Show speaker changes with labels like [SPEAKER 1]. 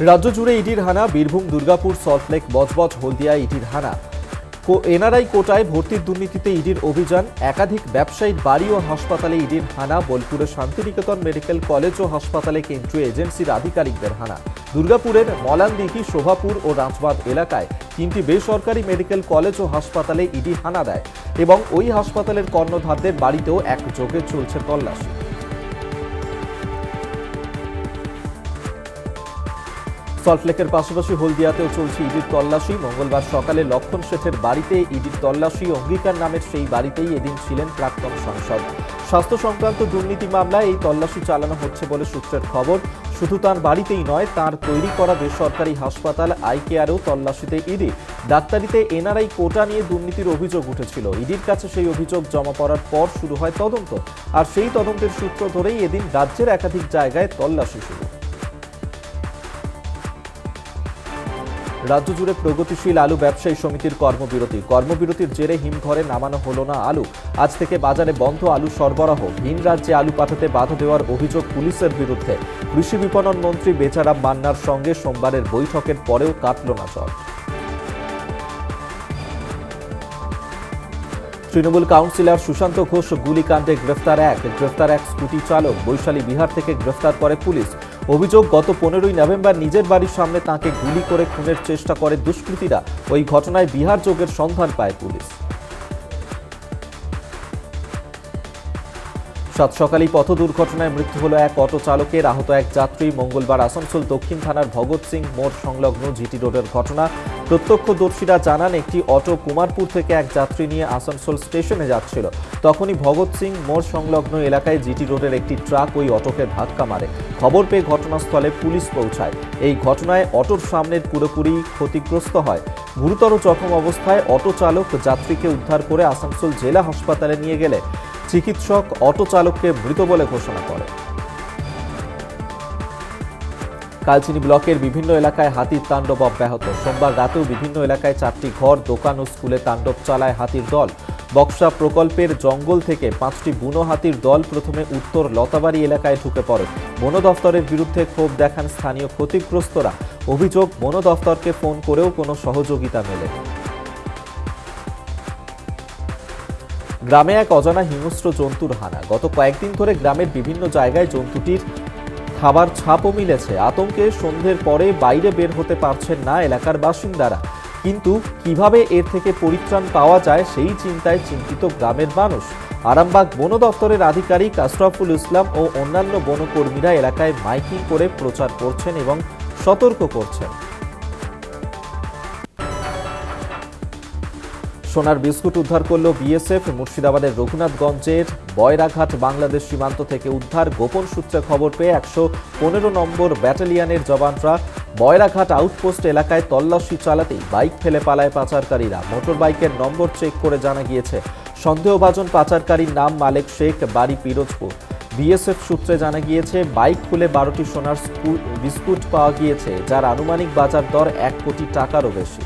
[SPEAKER 1] রাজ্য জুড়ে ইডির হানা, বীরভূম, দুর্গাপুর, সল্টলেক, বজবজ, হলদিয়া ইডির হানা। এনআরআই কোটায় ভর্তির দুর্নীতিতে ইডির অভিযান, একাধিক ব্যবসায়ীর বাড়ি ও হাসপাতালে ইডির হানা। বোলপুরের শান্তিনিকেতন মেডিকেল কলেজ ও হাসপাতালে কেন্দ্রীয় এজেন্সির আধিকারিকদের হানা। দুর্গাপুরের মলানদিঘি, শোভাপুর ও রাজবাঁধ এলাকায় 3টি বেসরকারি মেডিকেল কলেজ ও হাসপাতালে ইডি হানা দেয় এবং ওই হাসপাতালের কর্ণধারদের বাড়িতেও একযোগে চলছে তল্লাশি। সল্টলেকের পাশাপাশি হলদিয়াতেও চলছে ইডির তল্লাশি। মঙ্গলবার সকালে লক্ষণ শেঠের বাড়িতে ইডির তল্লাশি। অঙ্গীকার নামের সেই বাড়িতেই এদিন ছিলেন প্রাক্তন সাংসদ। স্বাস্থ্য সংক্রান্ত দুর্নীতি মামলায় এই তল্লাশি চালানো হচ্ছে বলে সূত্রের খবর। শুধু তার বাড়িতেই নয়, তার তৈরি করা বেসরকারি হাসপাতাল আইকেয়ারেও তল্লাশিতে ইডি। ডাক্তারিতে এনআরআই কোটা নিয়ে দুর্নীতির অভিযোগ উঠেছিল। ইডির কাছে সেই অভিযোগ জমা পড়ার পর শুরু হয় তদন্ত, আর সেই তদন্তের সূত্র ধরেই এদিন রাজ্যের একাধিক জায়গায় তল্লাশি শুরু। রাজ্য জুড়ে প্রগতিশীল আলু ব্যবসায়ী সমিতির কর্মবিরতির জেরে হিমঘরে নামানো হলো না আলু। আজ থেকে বাজারে বন্ধ আলু সরবরাহ। ভিন রাজ্যে আলু পাঠাতে বাধা দেওয়ার অভিযোগ পুলিশের বিরুদ্ধে। কৃষি বিপণন মন্ত্রী বেচারাম মান্নার সঙ্গে সোমবারের বৈঠকের পরেও কাটল না জট। তৃণমূল কাউন্সিলর সুশান্ত ঘোষ গুলিকাণ্ডে গ্রেফতার এক স্কুটি চালক। বৈশালী, বিহার থেকে গ্রেফতার করে পুলিশ। অভিযোগ, গত 15ই নভেম্বর নিজের বাড়ির সামনে তাঁকে গুলি করে খুনের চেষ্টা করে দুষ্কৃতীরা। ওই ঘটনায় বিহার যোগের সন্ধান পায় পুলিশ। সাত সকালেই পথ দুর্ঘটনায় মৃত্যু হল এক অটো চালকের, আহত এক যাত্রী। মঙ্গলবার আসানসোল দক্ষিণ থানার ভগৎ সিং মোড় সংলগ্ন জিটি রোডের ঘটনা। প্রত্যক্ষদর্শীরা জানান, একটি অটো কুমারপুর থেকে এক যাত্রী নিয়ে আসানসোল স্টেশনে যাচ্ছিল। তখনই ভগৎ সিং মোড় সংলগ্ন এলাকায় জিটি রোডের একটি ট্রাক ওই অটোকে ধাক্কা মারে। খবর পেয়ে ঘটনাস্থলে পুলিশ পৌঁছায়। এই ঘটনায় অটোর সামনের পুরোপুরি ক্ষতিগ্রস্ত হয়। গুরুতর জখম অবস্থায় অটো চালক যাত্রীকে উদ্ধার করে আসানসোল জেলা হাসপাতালে নিয়ে গেলে চিকিৎসক অটো চালককে মৃত বলে ঘোষণা করে। কালচিনি ব্লকের বিভিন্ন এলাকায় হাতির তাণ্ডব অব্যাহত। সোমবার রাতেও বিভিন্ন এলাকায় 4টি ঘর, দোকান ও স্কুলে তাণ্ডব চালায় হাতির দল। বক্সা প্রকল্পের জঙ্গল থেকে 5টি বুনো হাতির দল প্রথমে উত্তর লতাবাড়ি এলাকায় ঢুকে পড়ে। বন দফতরের বিরুদ্ধে ক্ষোভ দেখান স্থানীয় ক্ষতিগ্রস্তরা। অভিযোগ, বন দফতরকে ফোন করেও কোনো সহযোগিতা মেলেনি। গ্রামে এক অজানা হিংস্র জন্তুর হানা। গত কয়েকদিন ধরে গ্রামের বিভিন্ন জায়গায় জন্তুটির খাবার ছাপও মিলেছে। আতঙ্কে সন্ধ্যের পরে বাইরে বের হতে পারছেন না এলাকার বাসিন্দারা। কিন্তু কিভাবে এর থেকে পরিত্রাণ পাওয়া যায় সেই চিন্তায় চিন্তিত গ্রামের মানুষ। আরামবাগ বন দফতরের আধিকারিক আশরাফুল ইসলাম ও অন্যান্য বনকর্মীরা এলাকায় মাইকিং করে প্রচার করছেন এবং সতর্ক করছেন। সোনার বিস্কুট উদ্ধার করল বিএসএফ। মুর্শিদাবাদের রঘুনাথগঞ্জের বয়রাঘাট বাংলাদেশ সীমান্ত থেকে উদ্ধার। গোপন সূত্রে খবর পেয়ে 115 নম্বর ব্যাটালিয়নের জওয়ানরা বয়রাঘাট আউটপোস্ট এলাকায় তল্লাশি চালাতেই বাইক ফেলে পালায় পাচারকারীরা। মোটর বাইকের নম্বর চেক করে জানা গিয়েছে সন্দেহভাজন পাচারকারীর নাম মালেক শেখ, বাড়ি পিরোজপুর। বিএসএফ সূত্রে জানা গিয়েছে, বাইক খুলে 12টি সোনার বিস্কুট পাওয়া গিয়েছে, যার আনুমানিক বাজার দর 1 কোটি টাকারও বেশি।